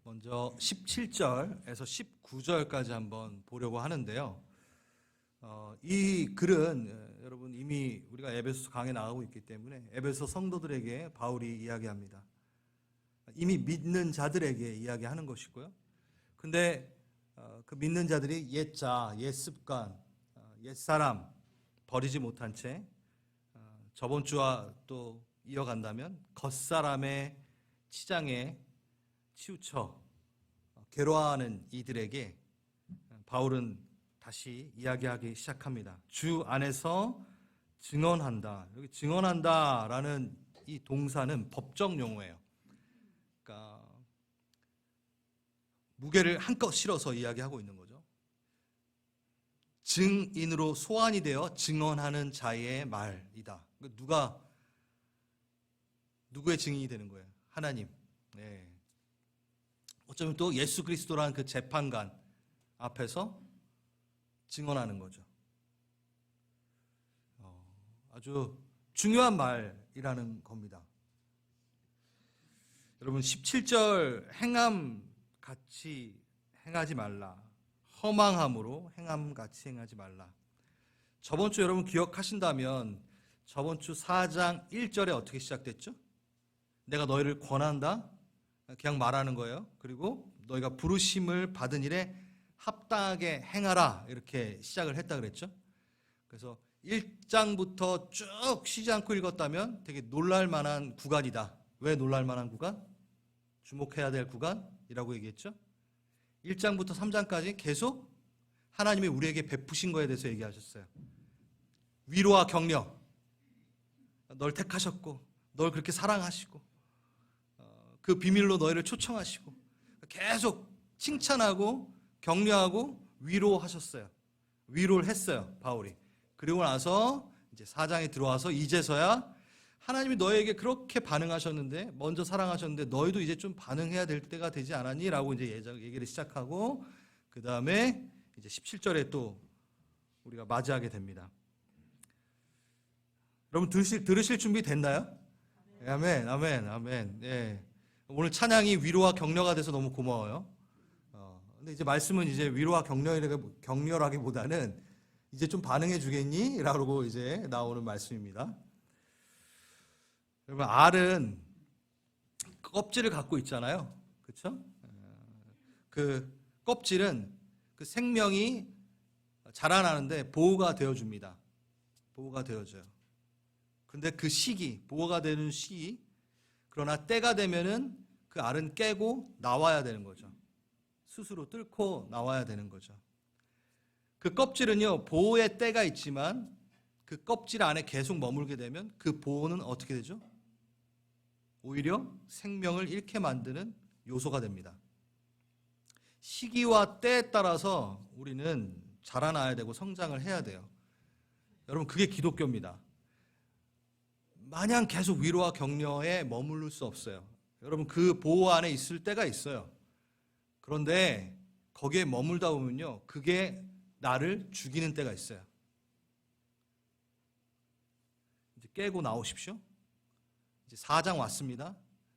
먼저 17절에서 19절까지 한번 보려고 하는데요. 이 글은 여러분 이미 우리가 에베소서 강에 나가고 있기 때문에 에베소 성도들에게 바울이 이야기합니다. 이미 믿는 자들에게 이야기하는 것이고요. 근데 그 믿는 자들이 옛자, 옛습관, 옛사람 버리지 못한 채 저번 주와 또 이어간다면 겉사람의 치장에 치우쳐 괴로워하는 이들에게 바울은 다시 이야기하기 시작합니다. 주 안에서 증언한다. 여기 증언한다라는 이 동사는 법적 용어예요. 그러니까 무게를 한껏 실어서 이야기하고 있는 거죠. 증인으로 소환이 되어 증언하는 자의 말이다. 누구의 증인이 되는 거예요? 하나님. 네. 어쩌면 또 예수 그리스도라는 그 재판관 앞에서 증언하는 거죠. 아주 중요한 말이라는 겁니다. 여러분 17절 행함 같이 행하지 말라. 허망함으로 행함 같이 행하지 말라. 저번 주 여러분 기억하신다면 저번 주 4장 1절에 어떻게 시작됐죠? 내가 너희를 권한다. 그냥 말하는 거예요. 그리고 너희가 부르심을 받은 일에 합당하게 행하라 이렇게 시작을 했다 그랬죠. 그래서 1장부터 쭉 쉬지 않고 읽었다면 되게 놀랄 만한 구간이다. 왜 놀랄 만한 구간? 주목해야 될 구간이라고 얘기했죠. 1장부터 3장까지 계속 하나님이 우리에게 베푸신 거에 대해서 얘기하셨어요. 위로와 격려. 널 택하셨고 널 그렇게 사랑하시고 그 비밀로 너희를 초청하시고 계속 칭찬하고 격려하고 위로하셨어요. 위로를 했어요, 바울이. 그리고 나서 이제 4장에 들어와서 이제서야 하나님이 너희에게 그렇게 반응하셨는데, 먼저 사랑하셨는데 너희도 이제 좀 반응해야 될 때가 되지 않았니? 라고 이제 얘기를 시작하고, 그 다음에 이제 17절에 또 우리가 맞이하게 됩니다. 여러분 들으실 준비 됐나요? 아멘, 아멘, 아멘. 예. 오늘 찬양이 위로와 격려가 돼서 너무 고마워요. 근데 이제 말씀은 이제 위로와 격려라기보다는 이제 좀 반응해 주겠니? 라고 이제 나오는 말씀입니다. 여러분 알은 껍질을 갖고 있잖아요. 그렇죠? 그 껍질은 그 생명이 자라나는데 보호가 되어줍니다. 보호가 되어줘요. 근데 그 시기, 보호가 되는 시기, 그러나 때가 되면은 그 알은 깨고 나와야 되는 거죠. 스스로 뚫고 나와야 되는 거죠. 그 껍질은요, 보호의 때가 있지만 그 껍질 안에 계속 머물게 되면 그 보호는 어떻게 되죠? 오히려 생명을 잃게 만드는 요소가 됩니다. 시기와 때에 따라서 우리는 자라나야 되고 성장을 해야 돼요. 여러분 그게 기독교입니다. 마냥 계속 위로와 격려에 머무를 수 없어요. 여러분 그 보호 안에 있을 때가 있어요. 그런데 거기에 머물다 보면요, 그게 나를 죽이는 때가 있어요. 이제 깨고 나오십시오. 이제 4장 왔습니다.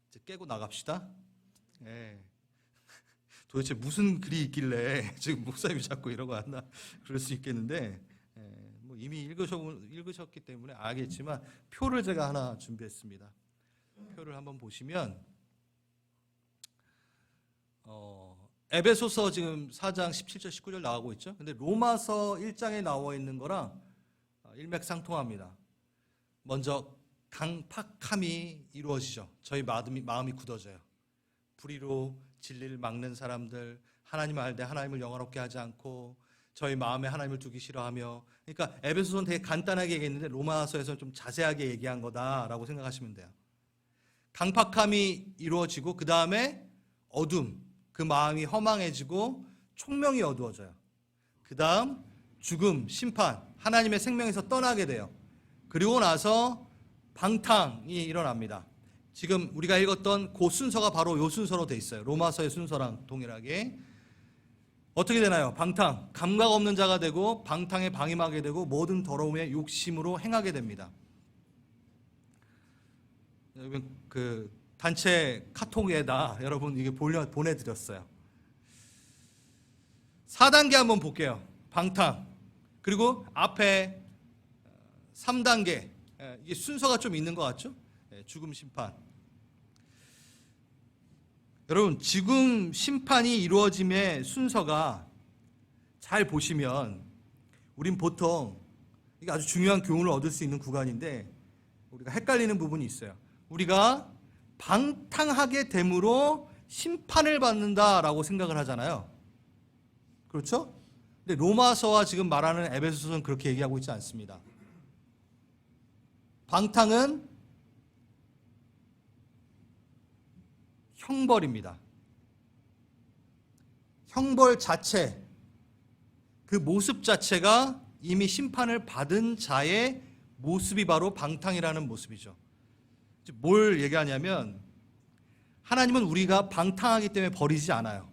이제 깨고 나갑시다. 예. 도대체 무슨 글이 있길래 지금 목사님이 자꾸 이러고 왔나 그럴 수 있겠는데, 뭐 이미 읽으셨기 때문에 알겠지만 표를 제가 하나 준비했습니다. 표를 한번 보시면 에베소서 지금 4장 17절 19절 나오고 있죠. 근데 로마서 1장에 나와 있는 거랑 일맥상통합니다. 먼저 강팍함이 이루어지죠. 저희 마음이 굳어져요. 불의로 진리를 막는 사람들, 하나님 알 때 하나님을 영화롭게 하지 않고 저희 마음에 하나님을 두기 싫어하며, 그러니까 에베소서는 되게 간단하게 얘기했는데 로마서에서는 좀 자세하게 얘기한 거다라고 생각하시면 돼요. 강팍함이 이루어지고 그 다음에 어둠, 그 마음이 허망해지고 총명이 어두워져요. 그 다음 죽음, 심판, 하나님의 생명에서 떠나게 돼요. 그리고 나서 방탕이 일어납니다. 지금 우리가 읽었던 그 순서가 바로 이 순서로 돼 있어요. 로마서의 순서랑 동일하게. 어떻게 되나요? 방탕, 감각 없는 자가 되고 방탕에 방임하게 되고 모든 더러움의 욕심으로 행하게 됩니다. 여러분 그 단체 카톡에다 여러분 이게 보내드렸어요. 4단계 한번 볼게요. 방탕. 그리고 앞에 3단계. 이게 순서가 좀 있는 것 같죠? 죽음 심판. 여러분, 지금 심판이 이루어짐의 순서가 잘 보시면 우린 보통 이게 아주 중요한 교훈을 얻을 수 있는 구간인데 우리가 헷갈리는 부분이 있어요. 우리가 방탕하게 됨으로 심판을 받는다라고 생각을 하잖아요. 그렇죠? 근데 로마서와 지금 말하는 에베소서는 그렇게 얘기하고 있지 않습니다. 방탕은 형벌입니다. 형벌 자체, 그 모습 자체가 이미 심판을 받은 자의 모습이 바로 방탕이라는 모습이죠. 뭘 얘기하냐면 하나님은 우리가 방탕하기 때문에 버리지 않아요.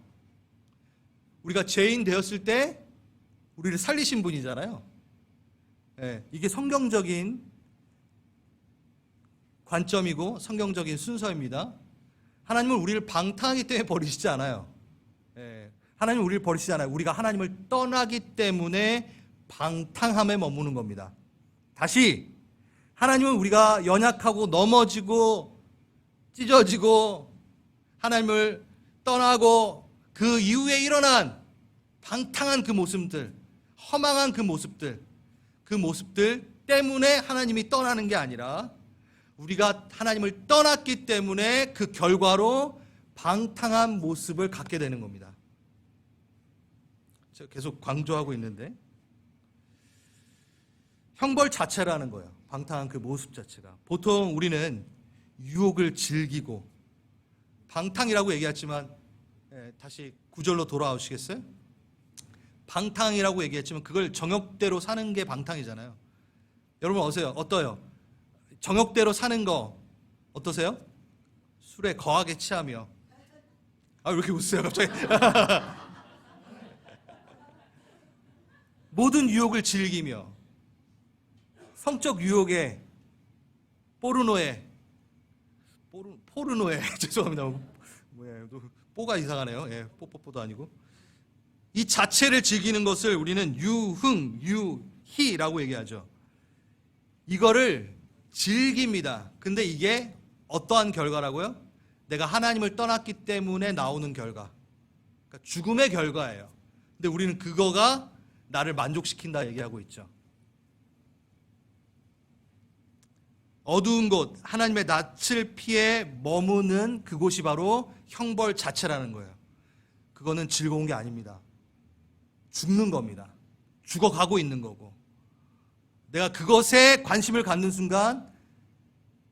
우리가 죄인 되었을 때 우리를 살리신 분이잖아요. 이게 성경적인 관점이고 성경적인 순서입니다. 하나님은 우리를 방탕하기 때문에 버리시지 않아요. 하나님은 우리를 버리시지 않아요. 우리가 하나님을 떠나기 때문에 방탕함에 머무는 겁니다. 다시 하나님은 우리가 연약하고 넘어지고 찢어지고 하나님을 떠나고 그 이후에 일어난 방탕한 그 모습들, 허망한 그 모습들 때문에 하나님이 떠나는 게 아니라 우리가 하나님을 떠났기 때문에 그 결과로 방탕한 모습을 갖게 되는 겁니다. 제가 계속 강조하고 있는데 형벌 자체라는 거예요. 방탕한 그 모습 자체가. 보통 우리는 유혹을 즐기고 방탕이라고 얘기했지만 다시 구절로 돌아오시겠어요? 방탕이라고 얘기했지만 그걸 정욕대로 사는 게 방탕이잖아요. 여러분 어떠요? 정욕대로 사는 거 어떠세요? 술에 거하게 취하며. 왜 이렇게 웃으세요 갑자기? 모든 유혹을 즐기며 성적 유혹에 포르노에 죄송합니다. 뽀가 이상하네요. 뽀뽀뽀도 아니고 이 자체를 즐기는 것을 우리는 유희라고 얘기하죠. 이거를 즐깁니다. 근데 이게 어떠한 결과라고요? 내가 하나님을 떠났기 때문에 나오는 결과. 그러니까 죽음의 결과예요. 근데 우리는 그거가 나를 만족시킨다 얘기하고 있죠. 어두운 곳, 하나님의 낯을 피해 머무는 그곳이 바로 형벌 자체라는 거예요. 그거는 즐거운 게 아닙니다. 죽는 겁니다. 죽어가고 있는 거고. 내가 그것에 관심을 갖는 순간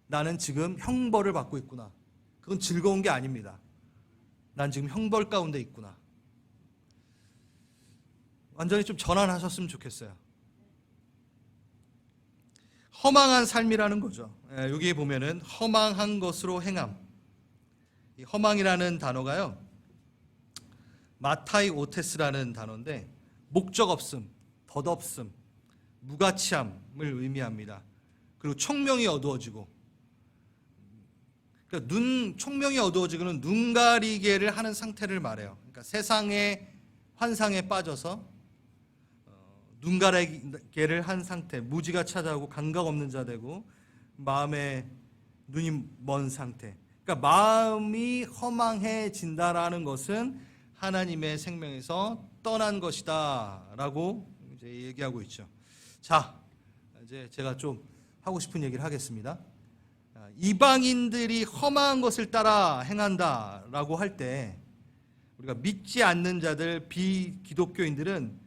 나는 지금 형벌을 받고 있구나. 그건 즐거운 게 아닙니다. 난 지금 형벌 가운데 있구나. 완전히 좀 전환하셨으면 좋겠어요. 허망한 삶이라는 거죠. 여기에 보면은 허망한 것으로 행함. 이 허망이라는 단어가요, 마타이 오테스라는 단어인데 목적 없음, 덧없음, 무가치함을 의미합니다. 그리고 총명이 어두워지고, 그러니까 총명이 어두워지고는 눈 가리개를 하는 상태를 말해요. 그러니까 세상의 환상에 빠져서 눈 가리개를 한 상태, 무지가 찾아오고 감각 없는 자 되고 마음에 눈이 먼 상태. 그러니까 마음이 허망해진다라는 것은 하나님의 생명에서 떠난 것이다라고 이제 얘기하고 있죠. 자, 이제 제가 좀 하고 싶은 얘기를 하겠습니다. 이방인들이 험한 것을 따라 행한다라고 할 때 우리가 믿지 않는 자들, 비기독교인들은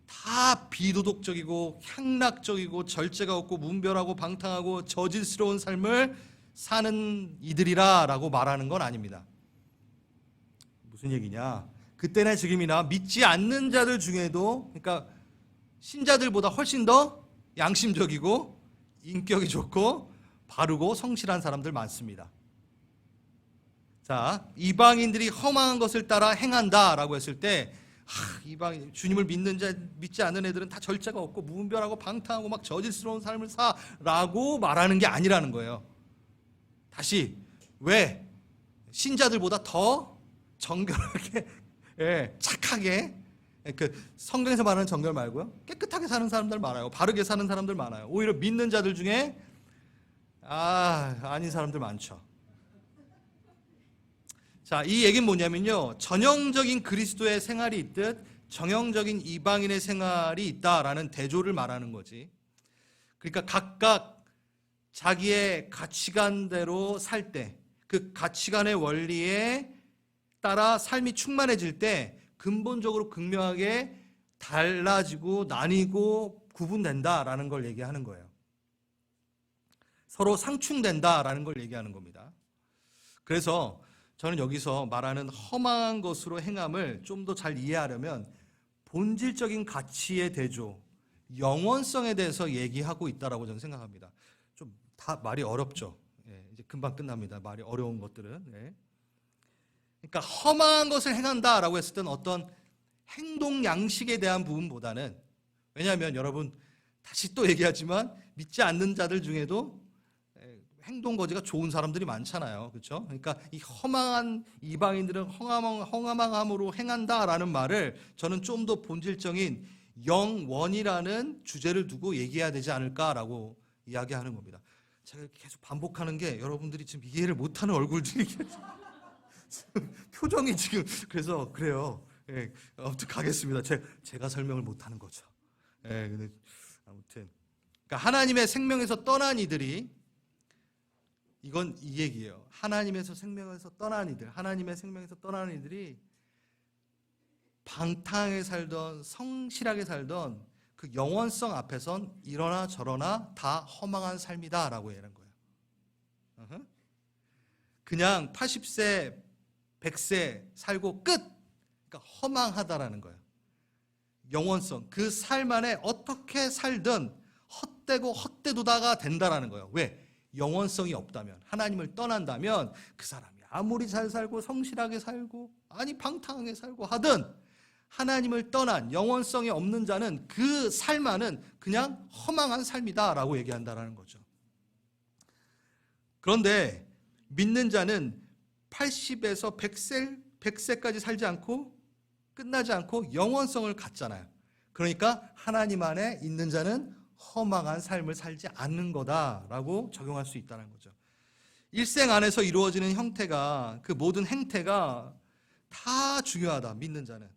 다 비도덕적이고 향락적이고 절제가 없고 문별하고 방탕하고 저질스러운 삶을 사는 이들이라라고 말하는 건 아닙니다. 무슨 얘기냐? 그때나 지금이나 믿지 않는 자들 중에도, 그러니까 신자들보다 훨씬 더 양심적이고 인격이 좋고 바르고 성실한 사람들 많습니다. 자, 이방인들이 험한 것을 따라 행한다라고 했을 때 이방인, 주님을 믿지 않는 애들은 다 절제가 없고 무분별하고 방탕하고 막 저질스러운 삶을 사라고 말하는 게 아니라는 거예요. 다시, 왜? 신자들보다 더 정결하게, 예, 착하게, 그 성경에서 말하는 정결 말고요, 깨끗하게 사는 사람들 많아요. 바르게 사는 사람들 많아요. 오히려 믿는 자들 중에 아닌 사람들 많죠. 자, 이 얘기는 뭐냐면요, 전형적인 그리스도의 생활이 있듯 정형적인 이방인의 생활이 있다라는 대조를 말하는 거지. 그러니까 각각 자기의 가치관대로 살 때, 그 가치관의 원리에 따라 삶이 충만해질 때 근본적으로 극명하게 달라지고 나뉘고 구분된다라는 걸 얘기하는 거예요. 서로 상충된다라는 걸 얘기하는 겁니다. 그래서 저는 여기서 말하는 허망한 것으로 행함을 좀 더 잘 이해하려면 본질적인 가치의 대조, 영원성에 대해서 얘기하고 있다라고 저는 생각합니다. 좀 다 말이 어렵죠. 예, 이제 금방 끝납니다. 말이 어려운 것들은. 예. 그러니까 험한 것을 행한다라고 했을 때는 어떤 행동 양식에 대한 부분보다는, 왜냐하면 여러분 다시 또 얘기하지만 믿지 않는 자들 중에도 행동 거지가 좋은 사람들이 많잖아요. 그렇죠? 그러니까 이 허망한 이방인들은 허망함으로 행한다라는 말을 저는 좀 더 본질적인 영원이라는 주제를 두고 얘기해야 되지 않을까라고 이야기하는 겁니다. 제가 계속 반복하는 게 여러분들이 지금 이해를 못하는 얼굴들이 표정이 지금, 그래서 그래요. 예, 아무튼 가겠습니다. 제가 설명을 못하는 거죠. 예, 근데 아무튼 그러니까 하나님의 생명에서 떠난 이들이, 이건 이 얘기예요. 하나님의 생명에서 떠난 이들이 방탕하게 살던, 성실하게 살던 그 영원성 앞에선 이러나 저러나 다 허망한 삶이다라고 얘기하는 거예요. 그냥 80세, 100세 살고 끝! 그러니까 허망하다라는 거예요. 영원성, 그 삶 안에 어떻게 살든 헛되고 헛되도다가 된다라는 거예요. 왜? 영원성이 없다면, 하나님을 떠난다면 그 사람이 아무리 잘 살고 성실하게 살고 방탕하게 살고 하든 하나님을 떠난 영원성이 없는 자는 그 삶 안은 그냥 허망한 삶이다라고 얘기한다라는 거죠. 그런데 믿는 자는 80에서 100세까지 살지 않고 끝나지 않고 영원성을 갖잖아요. 그러니까 하나님 안에 있는 자는 허망한 삶을 살지 않는 거다라고 적용할 수 있다는 거죠. 일생 안에서 이루어지는 형태가, 그 모든 행태가 다 중요하다. 믿는 자는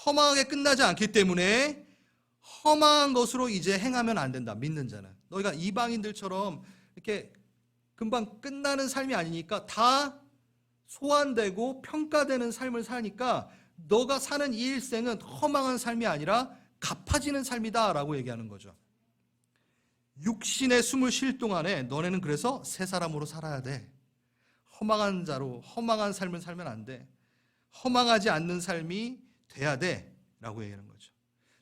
허망하게 끝나지 않기 때문에 험한 것으로 이제 행하면 안 된다. 믿는 자는, 너희가 이방인들처럼 이렇게 금방 끝나는 삶이 아니니까, 다 소환되고 평가되는 삶을 사니까 너가 사는 이 일생은 허망한 삶이 아니라 갚아지는 삶이다라고 얘기하는 거죠. 육신의 숨을 쉴 동안에 너네는 그래서 새 사람으로 살아야 돼. 허망한 자로 허망한 삶을 살면 안 돼. 허망하지 않는 삶이 돼야 돼 라고 얘기하는 거죠.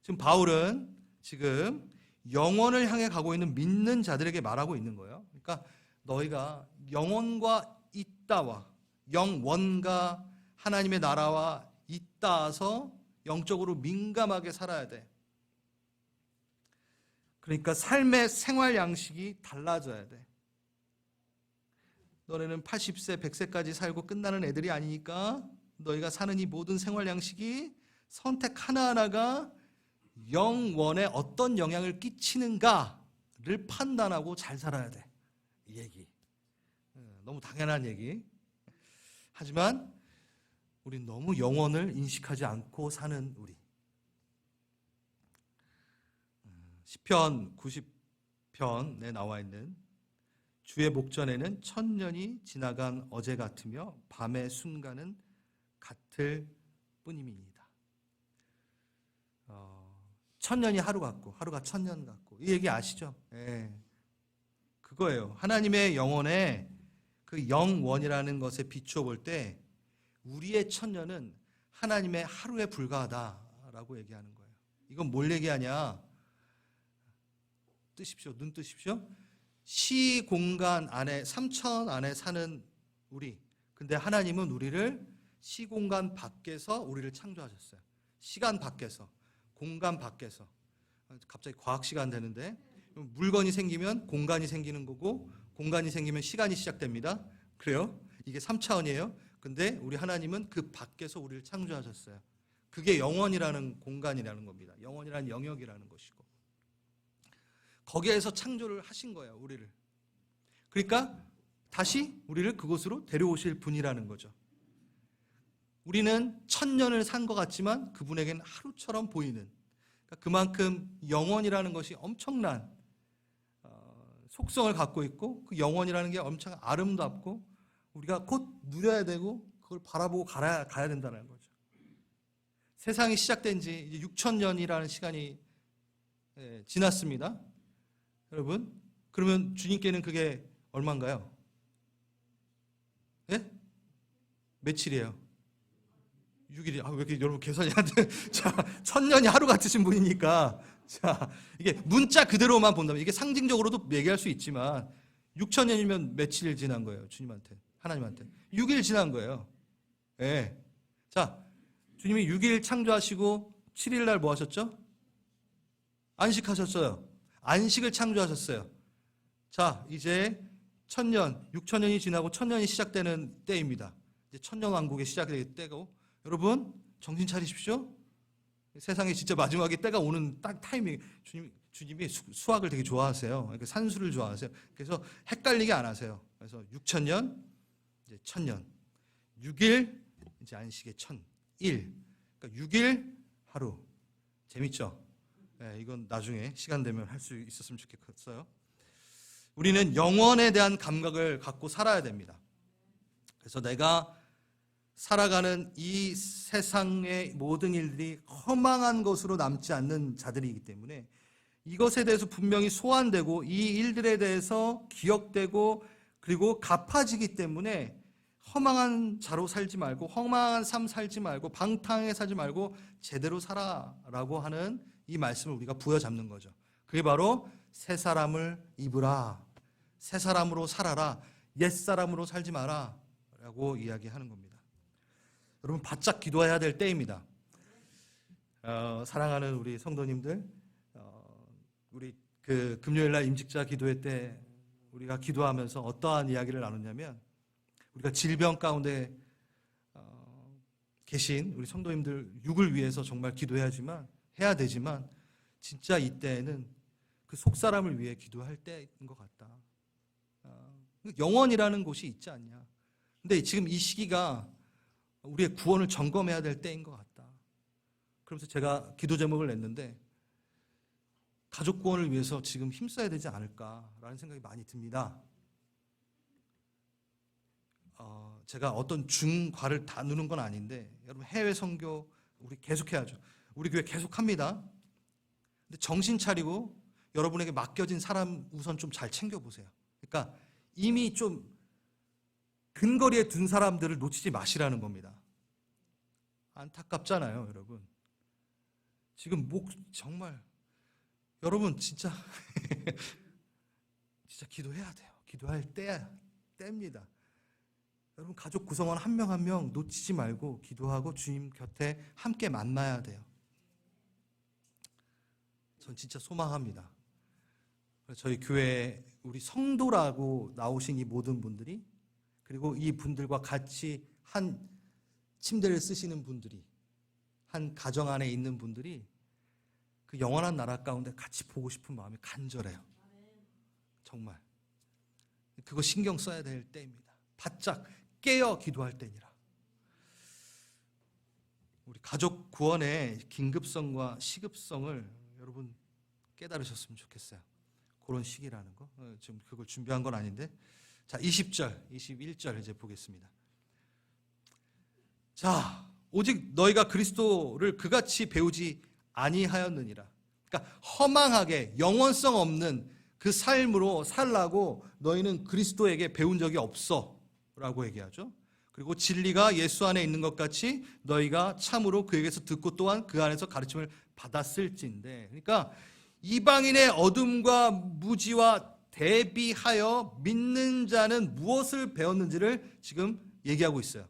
지금 바울은 지금 영원을 향해 가고 있는 믿는 자들에게 말하고 있는 거예요. 그러니까 너희가 영원과 있다와, 영원과 하나님의 나라와 있다서 영적으로 민감하게 살아야 돼. 그러니까 삶의 생활 양식이 달라져야 돼. 너네는 80세, 100세까지 살고 끝나는 애들이 아니니까 너희가 사는 이 모든 생활 양식이 선택 하나하나가 영원에 어떤 영향을 끼치는가를 판단하고 잘 살아야 돼. 이 얘기. 너무 당연한 얘기. 하지만 우린 너무 영원을 인식하지 않고 사는 우리. 시편 90편에 나와 있는 주의 목전에는 천년이 지나간 어제 같으며 밤의 순간은 같을 뿐임이니이다. 천년이 하루 같고 하루가 천년 같고, 이 얘기 아시죠? 예. 그거예요. 하나님의 영혼에 그 영원이라는 것에 비추어 볼 때 우리의 천년은 하나님의 하루에 불과하다라고 얘기하는 거예요. 이건 뭘 얘기하냐? 뜨십시오. 눈 뜨십시오. 시공간 안에, 3천 안에 사는 우리. 근데 하나님은 우리를 시공간 밖에서 우리를 창조하셨어요. 시간 밖에서, 공간 밖에서. 갑자기 과학 시간 되는데, 물건이 생기면 공간이 생기는 거고, 공간이 생기면 시간이 시작됩니다. 그래요? 이게 3차원이에요. 근데 우리 하나님은 그 밖에서 우리를 창조하셨어요. 그게 영원이라는 공간이라는 겁니다. 영원이라는 영역이라는 것이고, 거기에서 창조를 하신 거예요, 우리를. 그러니까 다시 우리를 그곳으로 데려오실 분이라는 거죠. 우리는 1000년을 산 것 같지만 그분에게는 하루처럼 보이는, 그러니까 그만큼 영원이라는 것이 엄청난 속성을 갖고 있고, 그 영원이라는 게 엄청 아름답고 우리가 곧 누려야 되고 그걸 바라보고 가야 된다는 거죠. 세상이 시작된 지 이제 6000년이라는 시간이 지났습니다. 여러분, 그러면 주님께는 그게 얼마인가요? 예? 며칠이에요? 6일이. 왜 이렇게 여러분 계산이 안 돼? 자, 1000년이 하루 같으신 분이니까, 자, 이게 문자 그대로만 본다면 이게 상징적으로도 얘기할 수 있지만 6000년이면 며칠 지난 거예요, 주님한테, 하나님한테? 6일 지난 거예요. 예. 자, 주님이 6일 창조하시고 7일 날 뭐 하셨죠? 안식하셨어요. 안식을 창조하셨어요. 자, 이제 1000년, 6000년이 지나고 1000년이 시작되는 때입니다. 이제 1000년 왕국이 시작될 때고, 여러분 정신 차리십시오. 세상에 진짜 마지막에 때가 오는 딱 타이밍. 주님이 수학을 되게 좋아하세요. 그러니까 산수를 좋아하세요. 그래서 헷갈리게 안 하세요. 그래서 6000년, 이제 1000년, 6일, 이제 안식의 1000일. 그러니까 6일 하루. 재밌죠? 네, 이건 나중에 시간 되면 할 수 있었으면 좋겠어요. 우리는 영원에 대한 감각을 갖고 살아야 됩니다. 그래서 내가 살아가는 이 세상의 모든 일들이 허망한 것으로 남지 않는 자들이기 때문에 이것에 대해서 분명히 소환되고 이 일들에 대해서 기억되고 그리고 갚아지기 때문에 허망한 자로 살지 말고, 허망한 삶 살지 말고, 방탕하게 살지 말고 제대로 살아라고 하는 이 말씀을 우리가 부여잡는 거죠. 그게 바로 새 사람을 입으라, 새 사람으로 살아라, 옛 사람으로 살지 마라 라고 이야기하는 겁니다. 여러분, 바짝 기도해야 될 때입니다. 사랑하는 우리 성도님들, 우리 그 금요일날 임직자 기도회 때 우리가 기도하면서 어떠한 이야기를 나눴냐면, 우리가 질병 가운데 계신 우리 성도님들 육을 위해서 정말 기도해야 되지만 진짜 이때에는 그 속사람을 위해 기도할 때인 것 같다. 영원이라는 곳이 있지 않냐. 근데 지금 이 시기가 우리의 구원을 점검해야 될 때인 것 같다. 그러면서 제가 기도 제목을 냈는데, 가족 구원을 위해서 지금 힘써야 되지 않을까라는 생각이 많이 듭니다. 제가 어떤 중과를 다 누는 건 아닌데, 여러분 해외 선교 우리 계속해야죠. 우리 교회 계속합니다. 근데 정신 차리고 여러분에게 맡겨진 사람 우선 좀 잘 챙겨보세요. 그러니까 이미 좀 근거리에 둔 사람들을 놓치지 마시라는 겁니다. 안타깝잖아요, 여러분. 지금 정말 여러분 진짜 진짜 기도해야 돼요. 기도할 때입니다. 여러분 가족 구성원 한 명 한 명 놓치지 말고 기도하고 주님 곁에 함께 만나야 돼요. 전 진짜 소망합니다. 저희 교회 우리 성도라고 나오신 이 모든 분들이, 그리고 이 분들과 같이 한 침대를 쓰시는 분들이, 한 가정 안에 있는 분들이 그 영원한 나라 가운데 같이 보고 싶은 마음이 간절해요. 정말 그거 신경 써야 될 때입니다. 바짝 깨어 기도할 때니라. 우리 가족 구원의 긴급성과 시급성을 여러분 깨달으셨으면 좋겠어요. 그런 시기라는 거. 지금 그걸 준비한 건 아닌데. 자, 20절, 21절 이제 보겠습니다. 자, 오직 너희가 그리스도를 그같이 배우지 아니하였느니라. 그러니까 허망하게 영원성 없는 그 삶으로 살라고 너희는 그리스도에게 배운 적이 없어 라고 얘기하죠. 그리고 진리가 예수 안에 있는 것 같이 너희가 참으로 그에게서 듣고 또한 그 안에서 가르침을 받았을진데, 그러니까 이방인의 어둠과 무지와 대비하여 믿는 자는 무엇을 배웠는지를 지금 얘기하고 있어요.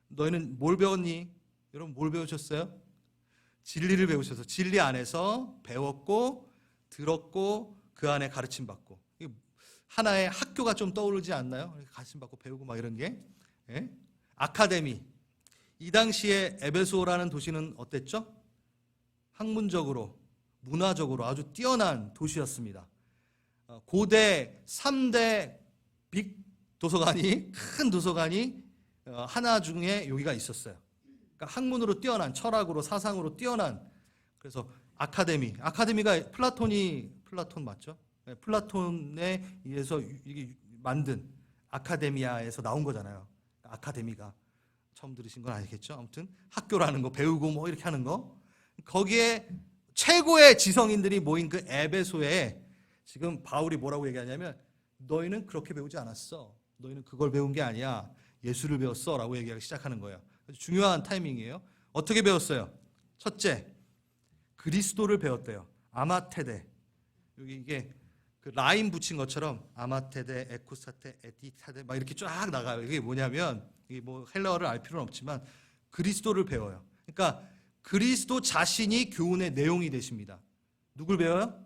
너희는 뭘 배웠니? 여러분 뭘 배우셨어요? 진리를 배우셔서 진리 안에서 배웠고 들었고 그 안에 가르침 받고. 하나의 학교가 좀 떠오르지 않나요? 가르침 받고 배우고 막 이런 게. 예? 아카데미. 이 당시에 에베소라는 도시는 어땠죠? 학문적으로, 문화적으로 아주 뛰어난 도시였습니다. 고대 3대 빅 도서관이, 큰 도서관이 하나 중에 여기가 있었어요. 그러니까 학문으로 뛰어난, 철학으로, 사상으로 뛰어난, 그래서 아카데미가 플라톤 맞죠? 네, 플라톤에 의해서 이게 만든 아카데미아에서 나온 거잖아요. 아카데미가 처음 들으신 건 아니겠죠? 아무튼 학교라는 거 배우고 뭐 이렇게 하는 거, 거기에 최고의 지성인들이 모인 그 에베소에 지금 바울이 뭐라고 얘기하냐면 너희는 그렇게 배우지 않았어. 너희는 그걸 배운 게 아니야. 예수를 배웠어 라고 얘기하기 시작하는 거예요. 아주 중요한 타이밍이에요. 어떻게 배웠어요? 첫째, 그리스도를 배웠대요. 아마테데. 여기 이게 그 라인 붙인 것처럼 아마테데, 에쿠사테, 에디타데 막 이렇게 쫙 나가요. 이게 뭐냐면 이게 뭐 헬라어를 알 필요는 없지만 그리스도를 배워요. 그러니까 그리스도 자신이 교훈의 내용이 되십니다. 누굴 배워요?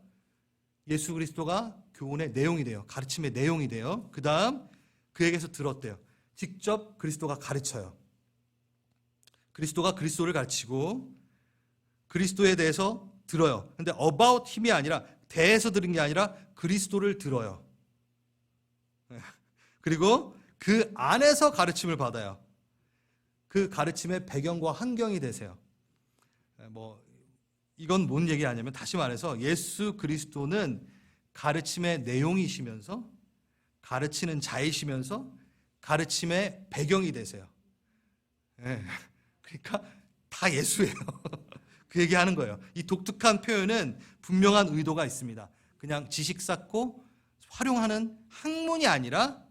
예수 그리스도가 교훈의 내용이 돼요. 가르침의 내용이 돼요. 그 다음 그에게서 들었대요. 직접 그리스도가 가르쳐요. 그리스도가 그리스도를 가르치고 그리스도에 대해서 들어요. 근데 about 힘이 아니라 대해서 들은 게 아니라 그리스도를 들어요. 그리고 그 안에서 가르침을 받아요. 그 가르침의 배경과 환경이 되세요. 뭐 이건 뭔 얘기 아니냐면 다시 말해서 예수 그리스도는 가르침의 내용이시면서 가르치는 자이시면서 가르침의 배경이 되세요. 그러니까 다 예수예요. 그 얘기하는 거예요. 이 독특한 표현은 분명한 의도가 있습니다. 그냥 지식 쌓고 활용하는 학문이 아니라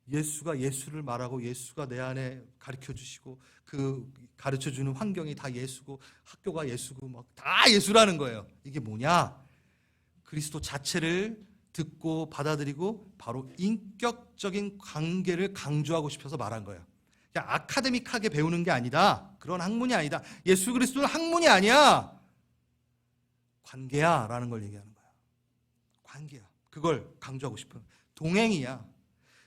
예수가 예수를 말하고 예수가 내 안에 가르쳐 주시고 그 가르쳐 주는 환경이 다 예수고 학교가 예수고 막 다 예수라는 거예요. 이게 뭐냐? 그리스도 자체를 듣고 받아들이고 바로 인격적인 관계를 강조하고 싶어서 말한 거예요. 그냥 아카데믹하게 배우는 게 아니다. 그런 학문이 아니다. 예수 그리스도는 학문이 아니야. 관계야 라는 걸 얘기하는 거야. 관계야. 그걸 강조하고 싶은 동행이야.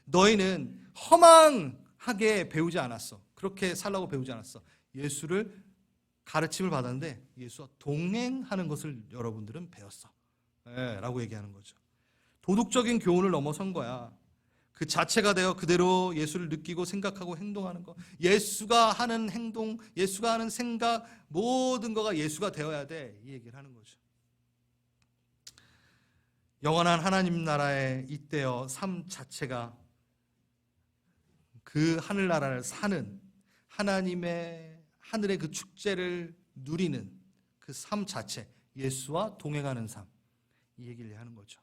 너희는 허망하게 배우지 않았어. 그렇게 살라고 배우지 않았어. 예수를 가르침을 받았는데 예수와 동행하는 것을 여러분들은 배웠어. 라고 얘기하는 거죠. 도덕적인 교훈을 넘어선 거야. 그 자체가 되어 그대로 예수를 느끼고 생각하고 행동하는 거. 예수가 하는 행동, 예수가 하는 생각, 모든 거가 예수가 되어야 돼. 이 얘기를 하는 거죠. 영원한 하나님 나라에 잇대어 삶 자체가 그 하늘나라를 사는 하나님의 하늘의 그 축제를 누리는 그 삶 자체, 예수와 동행하는 삶, 이 얘기를 하는 거죠.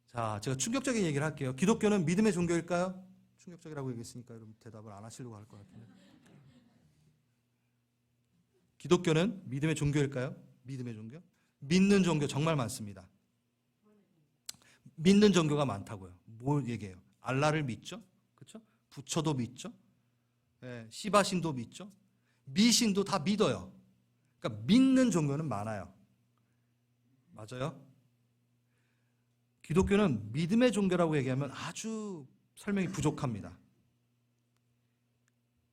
자, 제가 충격적인 얘기를 할게요. 기독교는 믿음의 종교일까요? 충격적이라고 얘기했으니까 여러분 대답을 안 하시려고 할 것 같은데. 기독교는 믿음의 종교일까요? 믿음의 종교? 믿는 종교 정말 많습니다. 믿는 종교가 많다고요. 뭘 얘기해요? 알라를 믿죠? 그렇죠? 부처도 믿죠? 시바신도 믿죠? 미신도 다 믿어요. 그러니까 믿는 종교는 많아요. 맞아요? 기독교는 믿음의 종교라고 얘기하면 아주 설명이 부족합니다.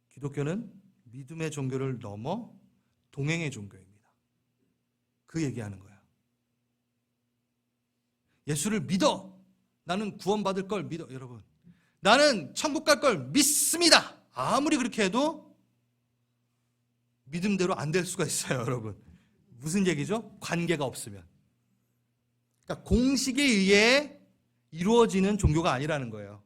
기독교는 믿음의 종교를 넘어 동행의 종교입니다. 그 얘기하는 거예요. 예수를 믿어. 나는 구원받을 걸 믿어. 여러분, 나는 천국 갈 걸 믿습니다. 아무리 그렇게 해도 믿음대로 안 될 수가 있어요. 여러분, 무슨 얘기죠? 관계가 없으면. 그러니까 공식에 의해 이루어지는 종교가 아니라는 거예요.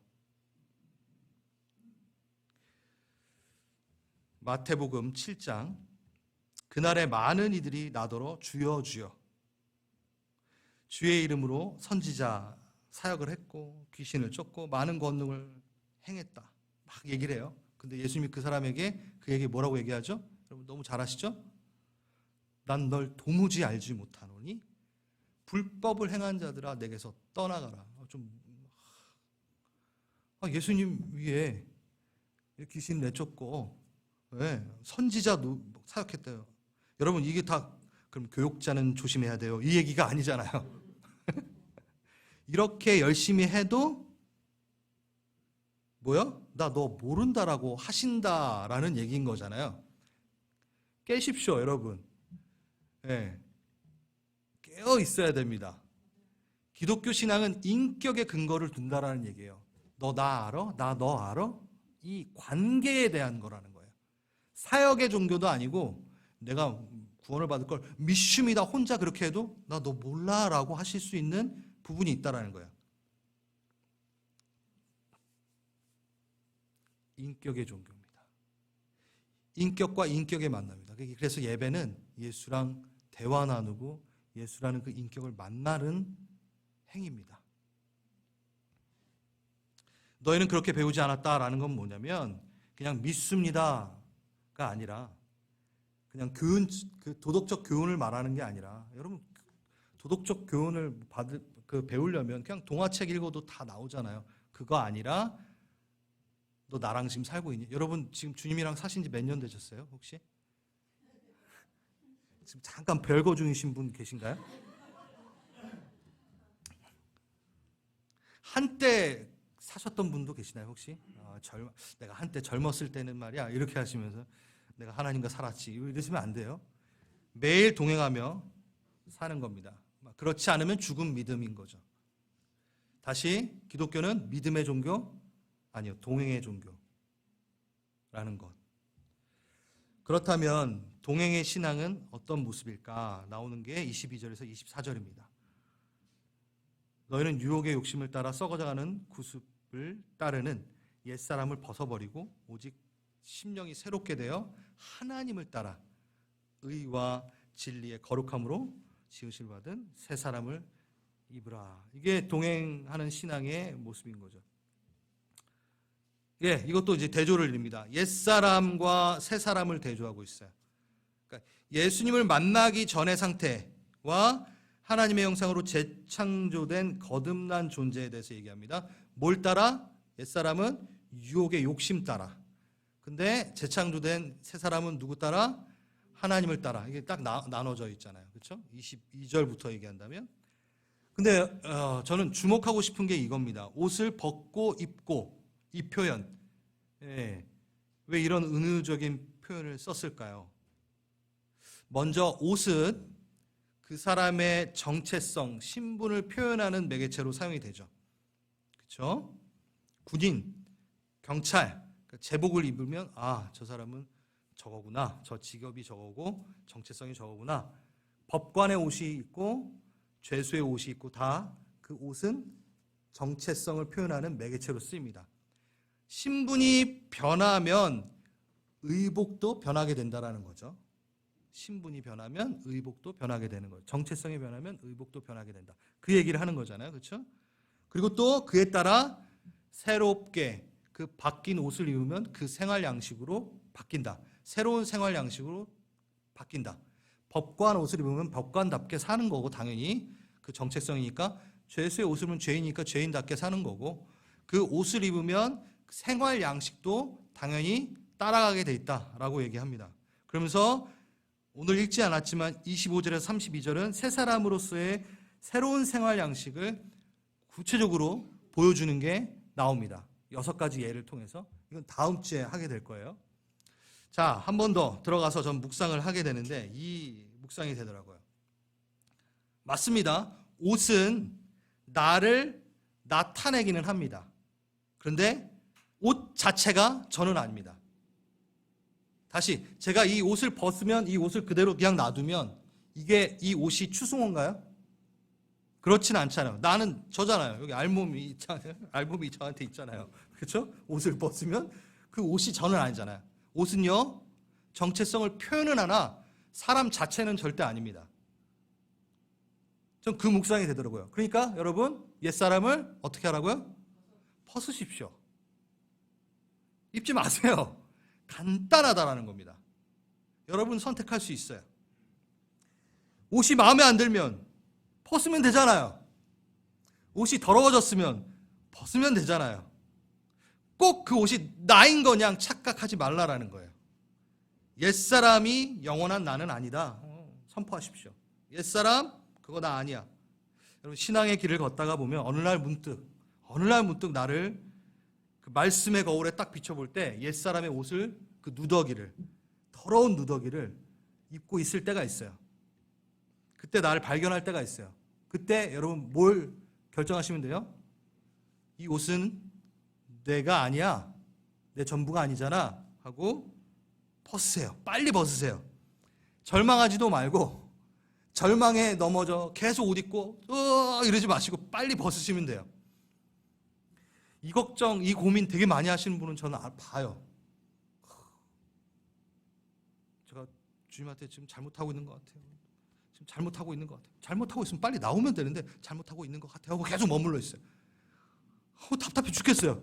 마태복음 7장, 그날에 많은 이들이 나더러 주여 주여 주의 이름으로 선지자 사역을 했고 귀신을 쫓고 많은 권능을 행했다 막 얘기를 해요. 근데 예수님이 그 사람에게 그에게 뭐라고 얘기하죠? 여러분 너무 잘 아시죠? 난 널 도무지 알지 못하노니 불법을 행한 자들아 내게서 떠나가라. 예수님 위에 귀신 내쫓고 선지자도 사역했대요. 여러분 이게 다 그럼 교육자는 조심해야 돼요. 이 얘기가 아니잖아요. 이렇게 열심히 해도 뭐야? 나 너 모른다라고 하신다라는 얘기인 거잖아요. 깨십시오, 여러분. 네. 깨어 있어야 됩니다. 기독교 신앙은 인격의 근거를 둔다라는 얘기예요. 너 나 알아? 나 너 알아? 이 관계에 대한 거라는 거예요. 사역의 종교도 아니고 내가 구원을 받을 걸 믿습니다. 혼자 그렇게 해도 나 너 몰라라고 하실 수 있는 부분이 있다라는 거예요. 인격의 종교입니다. 인격과 인격의 만남입니다. 그래서 예배는 예수랑 대화 나누고 예수라는 그 인격을 만나는 행위입니다. 너희는 그렇게 배우지 않았다라는 건 뭐냐면 그냥 믿습니다가 아니라 그냥 그 도덕적 교훈을 말하는 게 아니라 여러분 도덕적 교훈을 배우려면 그냥 동화책 읽어도 다 나오잖아요. 그거 아니라 너 나랑 지금 살고 있니? 여러분 지금 주님이랑 사신 지 몇 년 되셨어요? 혹시? 지금 잠깐 별거 중이신 분 계신가요? 한때 사셨던 분도 계시나요 혹시? 내가 한때 젊었을 때는 말이야 이렇게 하시면서 내가 하나님과 살았지 이러시면 안 돼요. 매일 동행하며 사는 겁니다. 그렇지 않으면 죽은 믿음인 거죠. 다시 기독교는 믿음의 종교? 아니요, 동행의 종교라는 것. 그렇다면 동행의 신앙은 어떤 모습일까? 나오는 게 22절에서 24절입니다. 너희는 유혹의 욕심을 따라 썩어져가는 구습을 따르는 옛사람을 벗어버리고 오직 심령이 새롭게 되어 하나님을 따라 의와 진리의 거룩함으로 지으실 받은 새 사람을 입으라. 이게 동행하는 신앙의 모습인 거죠. 예, 이것도 이제 대조를 이룹니다. 옛사람과 새 사람을 대조하고 있어요. 그러니까 예수님을 만나기 전의 상태와 하나님의 형상으로 재창조된 거듭난 존재에 대해서 얘기합니다. 뭘 따라? 옛사람은 유혹의 욕심 따라. 근데 재창조된 새 사람은 누구 따라? 하나님을 따라. 이게 딱 나눠져 있잖아요. 그렇죠? 22절부터 얘기한다면. 근데 저는 주목하고 싶은 게 이겁니다. 옷을 벗고 입고 이 표현. 예. 왜 이런 은유적인 표현을 썼을까요? 먼저 옷은 그 사람의 정체성, 신분을 표현하는 매개체로 사용이 되죠. 그렇죠? 군인, 경찰, 제복을 입으면 저 사람은 저거구나. 저 직업이 저거고 정체성이 저거구나. 법관의 옷이 있고 죄수의 옷이 있고 다 그 옷은 정체성을 표현하는 매개체로 쓰입니다. 신분이 변하면 의복도 변하게 된다라는 거죠. 신분이 변하면 의복도 변하게 되는 거예요. 정체성이 변하면 의복도 변하게 된다. 그 얘기를 하는 거잖아요. 그렇죠? 그리고 또 그에 따라 새롭게 그 바뀐 옷을 입으면 그 생활 양식으로 바뀐다. 새로운 생활 양식으로 바뀐다. 법관 옷을 입으면 법관답게 사는 거고 당연히 그 정체성이니까 죄수의 옷을 입으면 죄인이니까 죄인답게 사는 거고 그 옷을 입으면 생활 양식도 당연히 따라가게 돼 있다라고 얘기합니다. 그러면서 오늘 읽지 않았지만 25절에서 32절은 새 사람으로서의 새로운 생활 양식을 구체적으로 보여주는 게 나옵니다. 6가지 예를 통해서. 이건 다음 주에 하게 될 거예요. 자, 한 번 더 들어가서 전 묵상을 하게 되는데 이 묵상이 되더라고요. 맞습니다. 옷은 나를 나타내기는 합니다. 그런데 옷 자체가 저는 아닙니다. 다시 제가 이 옷을 벗으면 이 옷을 그대로 그냥 놔두면 이게 이 옷이 추승호인가요? 그렇진 않잖아요. 나는 저잖아요. 여기 알몸이 있잖아요. 알몸이 저한테 있잖아요. 그렇죠? 옷을 벗으면 그 옷이 저는 아니잖아요. 옷은요 정체성을 표현은 하나 사람 자체는 절대 아닙니다. 전 그 묵상이 되더라고요. 그러니까 여러분 옛사람을 어떻게 하라고요? 벗으십시오. 입지 마세요. 간단하다라는 겁니다. 여러분 선택할 수 있어요. 옷이 마음에 안 들면 벗으면 되잖아요. 옷이 더러워졌으면 벗으면 되잖아요. 꼭 그 옷이 나인 거냥 착각하지 말라라는 거예요. 옛사람이 영원한 나는 아니다. 선포하십시오. 옛사람 그거 나 아니야. 여러분, 신앙의 길을 걷다가 보면 어느 날 문득 나를 그 말씀의 거울에 딱 비춰볼 때 옛사람의 옷을, 그 누더기를, 더러운 누더기를 입고 있을 때가 있어요. 그때 나를 발견할 때가 있어요. 그때 여러분 뭘 결정하시면 돼요? 이 옷은 내가 아니야, 내 전부가 아니잖아 하고 벗으세요. 빨리 벗으세요. 절망하지도 말고, 절망에 넘어져 계속 옷 입고 이러지 마시고 빨리 벗으시면 돼요. 이 걱정, 이 고민 되게 많이 하시는 분은 저는 봐요. 제가 주님한테 지금 잘못하고 있는 것 같아요. 지금 잘못하고 있는 것 같아요. 잘못하고 있으면 빨리 나오면 되는데 잘못하고 있는 것 같아요 하고 계속 머물러 있어요. 답답해 죽겠어요.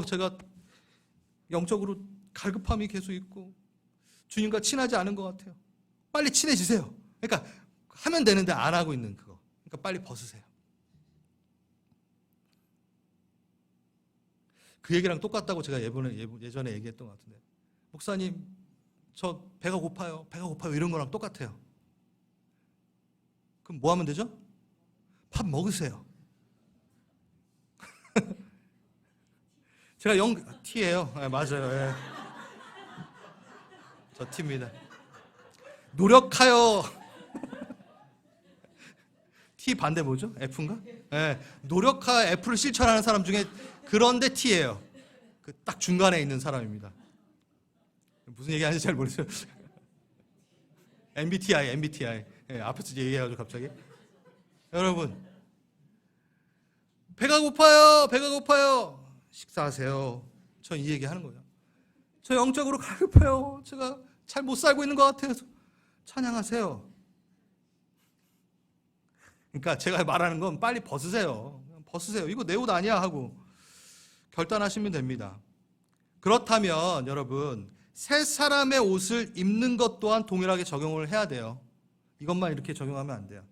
제가 영적으로 갈급함이 계속 있고 주님과 친하지 않은 것 같아요. 빨리 친해지세요. 그러니까 하면 되는데 안 하고 있는 그거. 그러니까 빨리 벗으세요. 그 얘기랑 똑같다고 제가 예전에 얘기했던 것 같은데, 목사님 저 배가 고파요 이런 거랑 똑같아요. 그럼 뭐 하면 되죠? 밥 먹으세요. 제가 T예요. 네, 맞아요. 네. 저 T입니다. 노력하여. T 반대 뭐죠? F인가? 네. 노력하여 F를 실천하는 사람 중에, 그런데 T예요. 그 딱 중간에 있는 사람입니다. 무슨 얘기하는지 잘 모르겠어요. MBTI. 네, 앞에서 얘기해가지고 갑자기. 여러분, 배가 고파요. 식사하세요. 전 이 얘기 하는 거예요. 저 영적으로 갈급해요. 제가 잘 못 살고 있는 것 같아요. 찬양하세요. 그러니까 제가 말하는 건 빨리 벗으세요. 이거 내 옷 아니야 하고 결단하시면 됩니다. 그렇다면 여러분, 새 사람의 옷을 입는 것 또한 동일하게 적용을 해야 돼요. 이것만 이렇게 적용하면 안 돼요.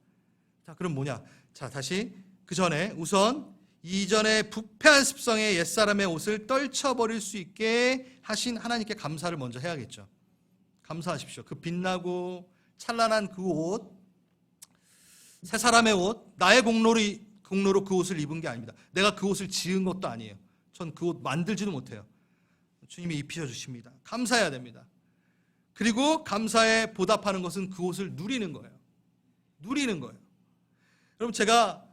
자, 그럼 뭐냐? 자, 다시 그 전에 우선 이전의 부패한 습성의 옛사람의 옷을 떨쳐버릴 수 있게 하신 하나님께 감사를 먼저 해야겠죠. 감사하십시오. 그 빛나고 찬란한 그 옷, 새 사람의 옷, 나의 공로로 그 옷을 입은 게 아닙니다. 내가 그 옷을 지은 것도 아니에요. 전 그 옷 만들지도 못해요. 주님이 입히셔 주십니다. 감사해야 됩니다. 그리고 감사에 보답하는 것은 그 옷을 누리는 거예요. 여러분, 제가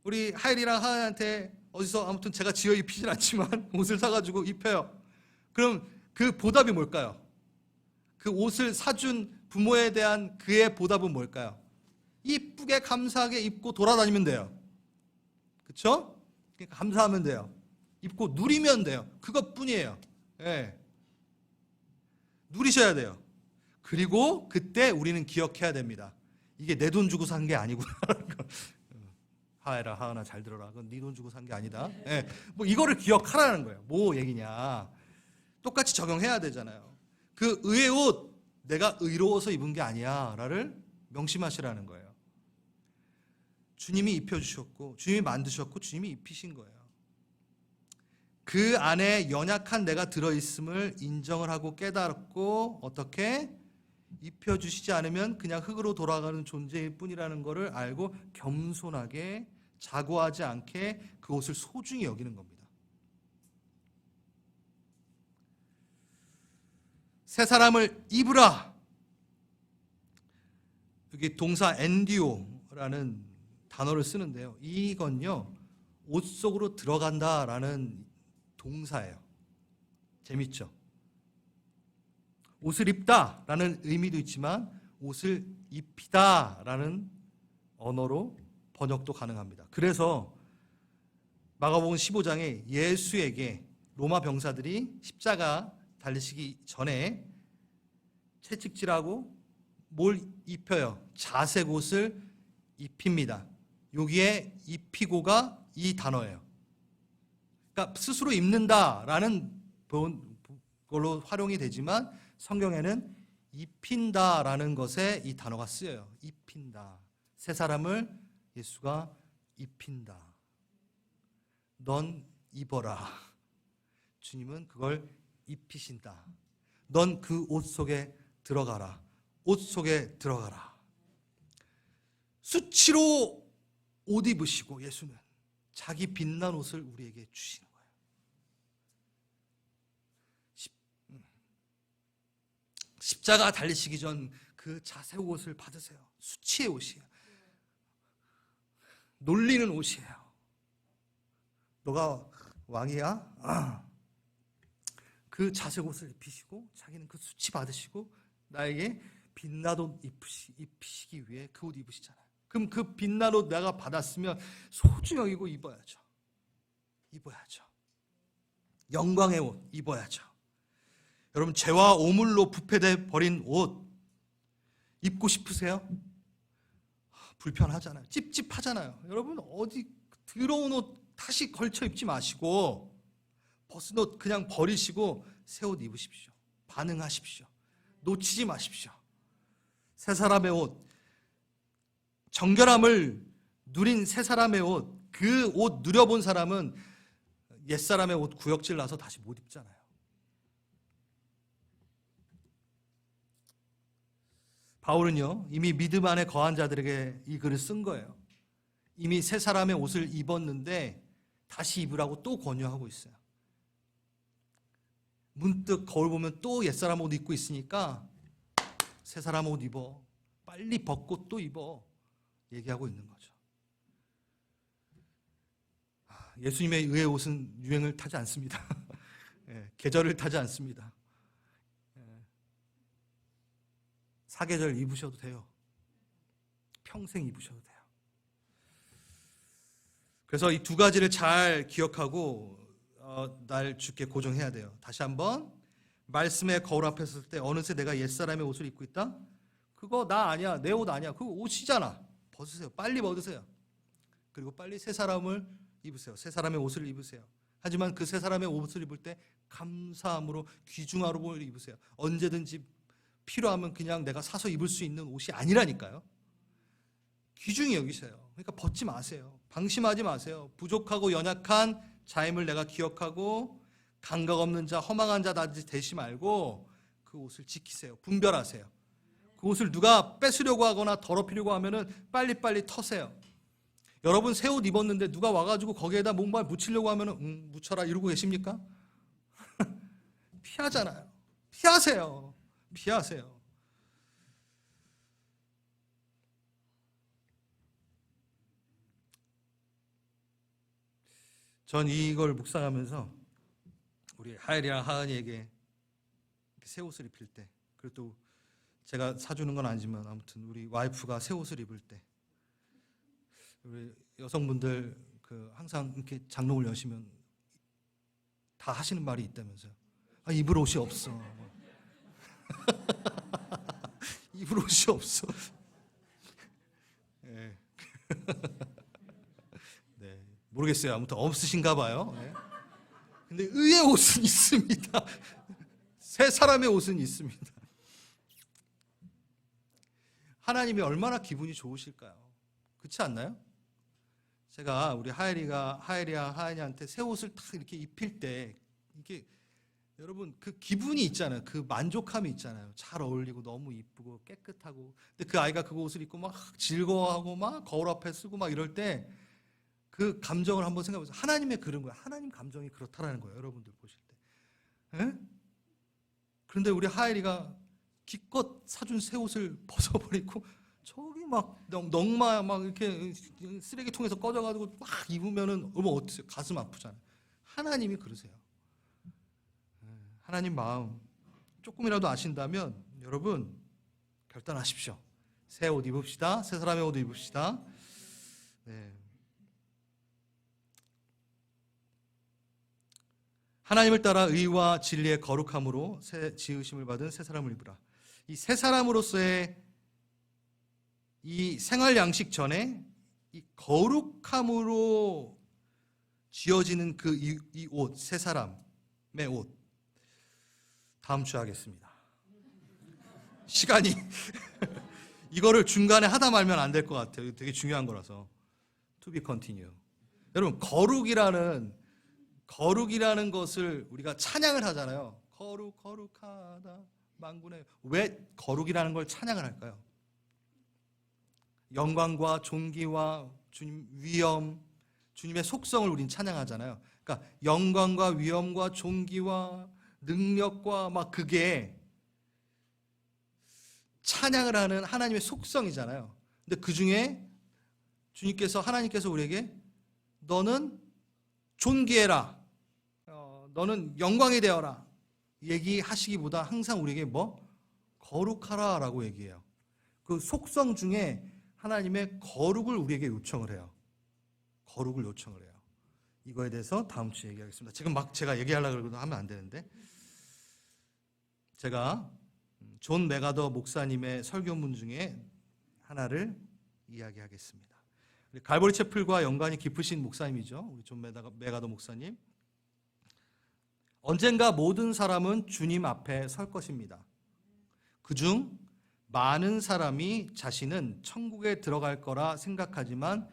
우리 하일이랑 하은한테 어디서 아무튼 제가 지어 입히진 않지만 옷을 사가지고 입혀요. 그럼 그 보답이 뭘까요? 그 옷을 사준 부모에 대한 그의 보답은 뭘까요? 이쁘게 감사하게 입고 돌아다니면 돼요. 그렇죠? 그러니까 감사하면 돼요. 입고 누리면 돼요. 그것뿐이에요. 네. 누리셔야 돼요. 그리고 그때 우리는 기억해야 됩니다. 이게 내 돈 주고 산 게 아니구나. 하은아 잘 들어라. 그건 네 돈 주고 산 게 아니다. 네. 뭐 이거를 기억하라는 거예요. 뭐 얘기냐? 똑같이 적용해야 되잖아요. 그 의의 옷, 내가 의로워서 입은 게 아니야를 명심하시라는 거예요. 주님이 입혀주셨고, 주님이 만드셨고, 주님이 입히신 거예요. 그 안에 연약한 내가 들어있음을 인정을 하고 깨닫고, 어떻게 입혀주시지 않으면 그냥 흙으로 돌아가는 존재일 뿐이라는 것을 알고 겸손하게 자고하지 않게 그 옷을 소중히 여기는 겁니다. 새 사람을 입으라. 여기 동사 엔디오라는 단어를 쓰는데요. 이건요, 옷 속으로 들어간다라는 동사예요. 재밌죠? 옷을 입다라는 의미도 있지만 옷을 입히다라는 언어로 번역도 가능합니다. 그래서 마가복음 15장에 예수에게 로마 병사들이 십자가 달리시기 전에 채찍질하고 뭘 입혀요? 자색 옷을 입힙니다. 여기에 입히고가 이 단어예요. 그러니까 스스로 입는다라는 걸로 활용이 되지만 성경에는 입힌다라는 것에 이 단어가 쓰여요. 입힌다. 새 사람을 예수가 입힌다. 넌 입어라. 주님은 그걸 입히신다. 넌 그 옷 속에 들어가라. 옷 속에 들어가라. 수치로 옷 입으시고 예수는 자기 빛난 옷을 우리에게 주시는 거예요. 십자가 달리시기 전 그 자색 옷을 받으세요. 수치의 옷이에요. 놀리는 옷이에요. 너가 왕이야? 그 자색 옷을 입히시고 자기는 그 수치 받으시고 나에게 빛난 옷 입히시기 위해 그 옷 입으시잖아요. 그럼 그 빛난 옷 내가 받았으면 소중히 여기고 입어야죠. 영광의 옷 입어야죠. 여러분, 죄와 오물로 부패돼 버린 옷 입고 싶으세요? 불편하잖아요. 찝찝하잖아요. 여러분, 어디 더러운 옷 다시 걸쳐 입지 마시고 벗은 옷 그냥 버리시고 새 옷 입으십시오. 반응하십시오. 놓치지 마십시오. 새 사람의 옷, 정결함을 누린 새 사람의 옷, 그 옷 누려본 사람은 옛 사람의 옷 구역질 나서 다시 못 입잖아요. 바울은요, 이미 믿음 안에 거한 자들에게 이 글을 쓴 거예요. 이미 새 사람의 옷을 입었는데 다시 입으라고 또 권유하고 있어요. 문득 거울 보면 또 옛사람 옷 입고 있으니까 새 사람 옷 입어. 빨리 벗고 또 입어. 얘기하고 있는 거죠. 예수님의 의의 옷은 유행을 타지 않습니다. 계절을 타지 않습니다. 사계절 입으셔도 돼요. 평생 입으셔도 돼요. 그래서 이 두 가지를 잘 기억하고 날 주께 고정해야 돼요. 다시 한번, 말씀의 거울 앞에 섰을 때 어느새 내가 옛사람의 옷을 입고 있다? 그거 나 아니야. 내 옷 아니야. 그거 옷이잖아. 벗으세요. 빨리 벗으세요. 그리고 빨리 새 사람을 입으세요. 새 사람의 옷을 입으세요. 하지만 그 새 사람의 옷을 입을 때 감사함으로 귀중하로 입으세요. 언제든지 필요하면 그냥 내가 사서 입을 수 있는 옷이 아니라니까요. 귀중히 여기세요. 그러니까 벗지 마세요. 방심하지 마세요. 부족하고 연약한 자임을 내가 기억하고 감각 없는 자, 허망한 자 되지 말고 그 옷을 지키세요. 분별하세요. 그 옷을 누가 뺏으려고 하거나 더럽히려고 하면은 빨리빨리 터세요. 여러분, 새 옷 입었는데 누가 와가지고 거기에다 뭔가 묻히려고 하면은 묻혀라 이러고 계십니까? 피하잖아요. 피하세요. 전 이걸 묵상하면서 우리 하엘이랑 하은이에게 새 옷을 입힐 때, 그리고 또 제가 사주는 건 아니지만 아무튼 우리 와이프가 새 옷을 입을 때, 우리 여성분들 항상 이렇게 장롱을 여시면 다 하시는 말이 있다면서요. 입을 옷이 없어. 입을 옷이 없어. 네. 네, 모르겠어요. 아무튼 없으신가 봐요. 네. 근데 의의 옷은 있습니다. 새 사람의 옷은 있습니다. 하나님이 얼마나 기분이 좋으실까요? 그렇지 않나요? 제가 우리 하엘이랑 하은이한테 새 옷을 딱 이렇게 입힐 때 이게 여러분 그 기분이 있잖아요. 그 만족감이 있잖아요. 잘 어울리고 너무 이쁘고 깨끗하고. 근데 그 아이가 그 옷을 입고 막 즐거워하고 막 거울 앞에 쓰고 막 이럴 때 그 감정을 한번 생각해 보세요. 하나님의 그런 거예요. 하나님 감정이 그렇다라는 거예요. 여러분들 보실 때. 에? 그런데 우리 하엘이가 기껏 사준 새 옷을 벗어버리고 저기 막 넝마 막 이렇게 쓰레기통에서 꺼져가지고 막 입으면은 어떠세요? 가슴 아프잖아요. 하나님이 그러세요. 하나님 마음 조금이라도 아신다면 여러분 결단하십시오. 새 옷 입읍시다. 새 사람의 옷 입읍시다. 네. 하나님을 따라 의와 진리의 거룩함으로 새 지으심을 받은 새 사람을 입으라. 이 새 사람으로서의 이 생활 양식 전에 이 거룩함으로 지어지는 그 이 옷, 새 사람의 옷. 다음 주에 하겠습니다. 시간이 이거를 중간에 하다 말면 안 될 것 같아요. 되게 중요한 거라서. To be continue. 여러분, 거룩이라는 것을 우리가 찬양을 하잖아요. 거룩하다. 만군의 왜 거룩이라는 걸 찬양을 할까요? 영광과 존귀와 주님 위엄, 주님의 속성을 우린 찬양하잖아요. 그러니까 영광과 위엄과 존귀와 능력과 막 그게 찬양을 하는 하나님의 속성이잖아요. 근데 그 중에 하나님께서 우리에게 너는 존귀해라, 너는 영광이 되어라 얘기하시기보다 항상 우리에게 거룩하라 라고 얘기해요. 그 속성 중에 하나님의 거룩을 우리에게 요청을 해요. 거룩을 요청을 해요. 이거에 대해서 다음 주에 얘기하겠습니다. 지금 막 제가 얘기하려고 그러고 하면 안 되는데, 제가 존 메가더 목사님의 설교문 중에 하나를 이야기하겠습니다. 갈보리 채플과 연관이 깊으신 목사님이죠. 우리 존 메가더 목사님. 언젠가 모든 사람은 주님 앞에 설 것입니다. 그중 많은 사람이 자신은 천국에 들어갈 거라 생각하지만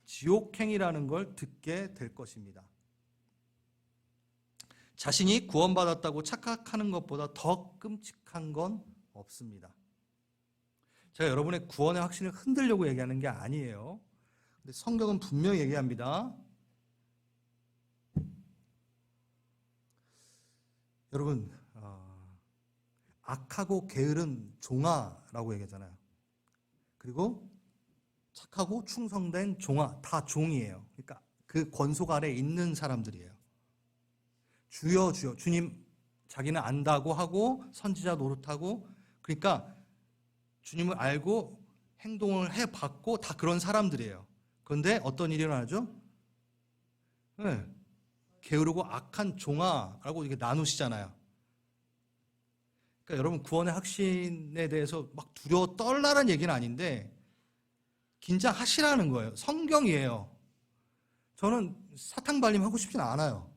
지옥행이라는 걸 듣게 될 것입니다. 자신이 구원받았다고 착각하는 것보다 더 끔찍한 건 없습니다. 제가 여러분의 구원의 확신을 흔들려고 얘기하는 게 아니에요. 근데 성경은 분명히 얘기합니다. 여러분, 악하고 게으른 종아라고 얘기하잖아요. 그리고 착하고 충성된 종아, 다 종이에요. 그러니까 그 권속 아래에 있는 사람들이에요. 주여 주여, 주님 자기는 안다고 하고 선지자 노릇하고, 그러니까 주님을 알고 행동을 해봤고 다 그런 사람들이에요. 그런데 어떤 일이 일어나죠? 네, 게으르고 악한 종아라고 이렇게 나누시잖아요. 그러니까 여러분, 구원의 확신에 대해서 막 두려워 떨라는 얘기는 아닌데 긴장하시라는 거예요. 성경이에요. 저는 사탕 발림 하고 싶진 않아요.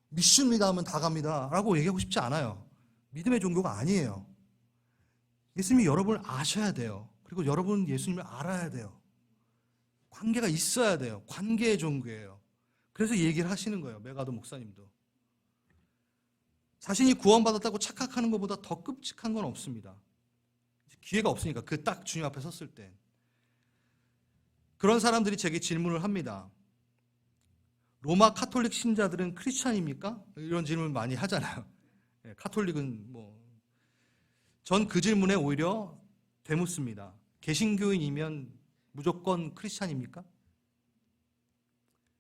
믿습니다 하면 다 갑니다 라고 얘기하고 싶지 않아요. 믿음의 종교가 아니에요. 예수님이 여러분을 아셔야 돼요. 그리고 여러분은 예수님을 알아야 돼요. 관계가 있어야 돼요. 관계의 종교예요. 그래서 얘기를 하시는 거예요. 메가더 목사님도. 자신이 구원받았다고 착각하는 것보다 더 끔찍한 건 없습니다. 기회가 없으니까, 그 딱 주님 앞에 섰을 때. 그런 사람들이 제게 질문을 합니다. 로마 카톨릭 신자들은 크리스찬입니까? 이런 질문 많이 하잖아요. 카톨릭은 전 그 질문에 오히려 되묻습니다. 개신교인이면 무조건 크리스찬입니까?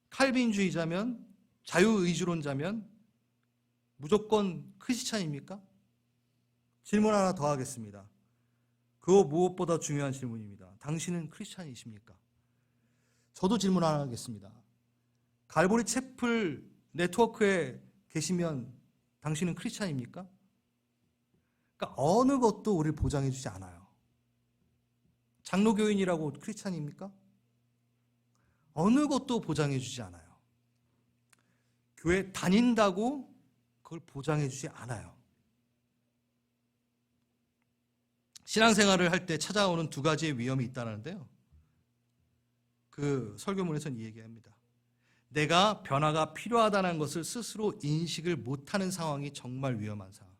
칼빈주의자면, 자유의주론자면 무조건 크리스찬입니까? 질문 하나 더 하겠습니다. 그거 무엇보다 중요한 질문입니다. 당신은 크리스찬이십니까? 저도 질문 하나 하겠습니다. 갈보리 채플 네트워크에 계시면 당신은 크리스찬입니까? 그러니까 어느 것도 우리를 보장해 주지 않아요. 장로교인이라고 크리스찬입니까? 어느 것도 보장해 주지 않아요. 교회 다닌다고 그걸 보장해 주지 않아요. 신앙생활을 할 때 찾아오는 두 가지의 위험이 있다는데요. 그 설교문에서는 이 얘기합니다. 내가 변화가 필요하다는 것을 스스로 인식을 못하는 상황이 정말 위험한 상황.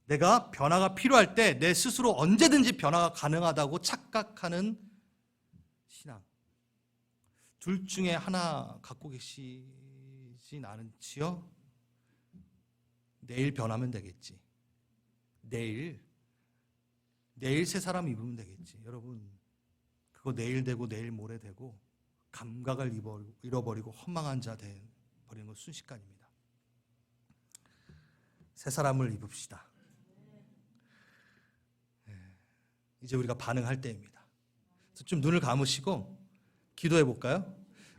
내가 변화가 필요할 때 내 스스로 언제든지 변화가 가능하다고 착각하는 신앙. 둘 중에 하나 갖고 계시진 않지요? 내일 변하면 되겠지. 내일 새 사람 입으면 되겠지. 여러분, 그거 내일 되고 내일 모레 되고 감각을 잃어버리고 허망한 자 되어버리는 건 순식간입니다. 새 사람을 입읍시다. 이제 우리가 반응할 때입니다. 좀 눈을 감으시고 기도해 볼까요?